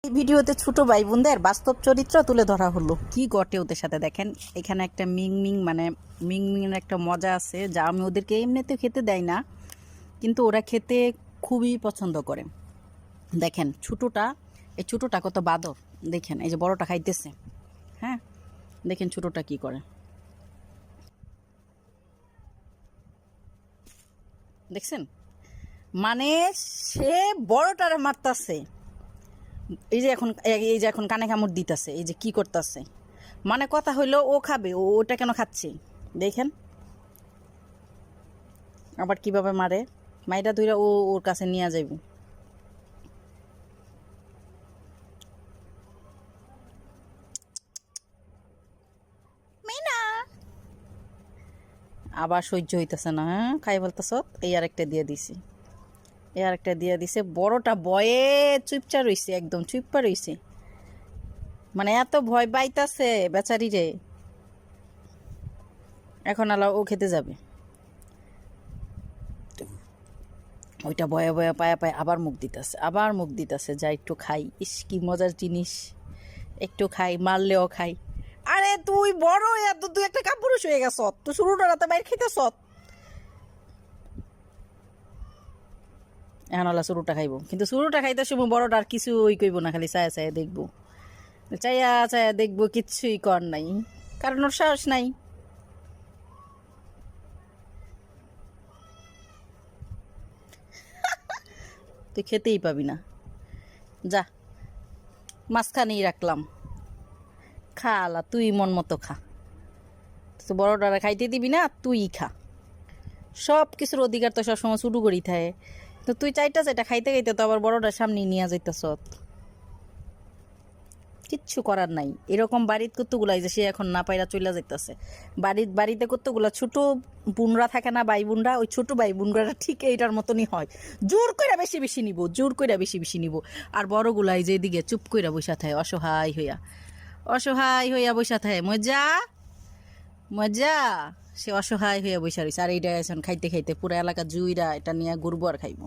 এই ভিডিওতে ছোট ভাই বোনদের বাস্তব চরিত্র তুলে ধরা হলো। কি ঘটে ওদের সাথে দেখেন। এখানে একটা মিংমিং মানে মিংমিংয়ের একটা মজা আছে, যা আমি ওদেরকে এমনিতে খেতে দেই না, কিন্তু ওরা খেতে খুবই পছন্দ করে। দেখেন ছোটোটা, এই ছোটোটা কত বাদর। দেখেন এই যে বড়টা খাইতেছে। হ্যাঁ, দেখেন ছোটোটা কি করে। দেখছেন, মানে সে বড়টারে মারতাছে। এই যে এখন কানে কামড় দিতেছে, এই যে কি করতেছে। মানে কথা হইলো ও খাবে, ওটা কেন খাচ্ছে দেখেন। আবার কিভাবে মারে, মাইরা ধইরা ওর কাছে নিয়ে যাইব। আবার সহ্য হইতেছে না, হ্যাঁ খাই বলতেছ। এই আরেকটা দিয়ে দিছি, এই আরেকটা দিয়ে দিছে। বড়টা ভয়ে চুপচা রইছে, একদম চুপপা রইছে। মানে এত ভয় পাইতাছে বেচারি রে। এখন আলা ও খেতে যাবে, ওইটা বয়া বয়া পায়া পায় আবার মুখ দিতেছে, আবার মুখ দিতেছে। যা একটু খাই, ইস কি মজার জিনিস, একটু খাই, মারলেও খাই। আরে তুই বড় এত, তুই একটা কাপুরুষ হয়ে গেছ, তুই শুরুটা রাতে বাইরে খেতেছ। এখন আলা শুরুটা খাইব, কিন্তু শুরুটা খাইতে সময় বড়টা আর কিছু ওই কইব না, খালি চায়া চায়া দেখবো, চাইয়া চায়া দেখবো, কিচ্ছুই কর নাই, কারণ ওর সাহস নাই। তুই খেতেই পাবি না, যা মাঝখানেই রাখলাম, খা আলা, তুই মন মতো খা। তো বড়টারা খাইতে দিবি না, তুই খা। সব কিছুর অধিকার তো সবসময় শুরু করি থাকে, তো তুই চাইতাছ এটা খাইতে খাইতে তো আবার বড়টার সামনে নিয়ে যাইতাছ। কিচ্ছু করার নাই। এরকম বাড়িত কতগুলাই যে সে এখন না পাইরা চলে যাইতেছে। বাড়িতে কতগুলা ছোট বোনরা থাকে না, ভাই বোনরা, ওই ছোট ভাই বোনরা ঠিক এইটার মতনই হয়। জোর কইরা বেশি বেশি নিব, জোর কইরা বেশি বেশি নিব। আর বড়গুলাই যে দিকে চুপ কইরা বসা থাকে, অসহায় হইয়া, অসহায় হইয়া বসা থাকে। মজা মজা, সে অসহায় হইয়া বসা রয়েছে। আর এইটা এখন খাইতে খাইতে পুরো এলাকা জুইরা এটা নিয়ে ঘুরবো আর খাইবো।